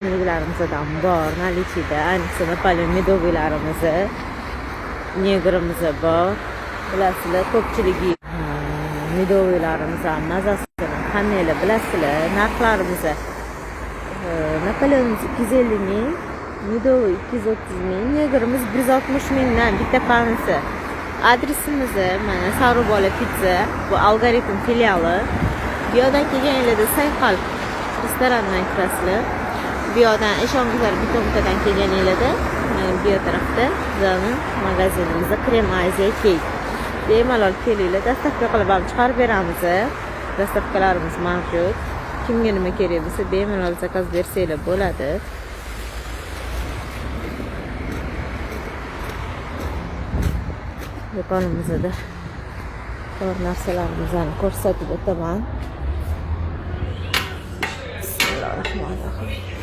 Liglarimizdan bor, наличиеda, ayniqsa Napoleon medoviylarimiz, negrimiz bor. Bilasizlar, ko'pchiligi medoviylarimiz ham mazasini qandaylar bilasizlar. Narxlarimiz Napoleonimiz 250 ming, medoviy 230 ming, negrimiz 160 mingdan bitta panisi. Adresimiz mana Sarubola pizza, bu algoritm filiali. Bu yerdan kelganingizda Sayqal restorandan kirasizlar. Bu yerdan eshongizlar bitta-bittadan kelganingizda mana bu tarafda bizning magazinimizda Krem Aziya Cake. Bemalol kelinglar, dastavka qilib ham chiqarib beramiz. Dastavkalarimiz mavjud. Kimga nima kerak bo'lsa bemalol zakaz bersanglar bo'ladi. Do'konimizda bor narsalarimizni ko'rsatib o'taman. Bismillahirrohmanirrohim.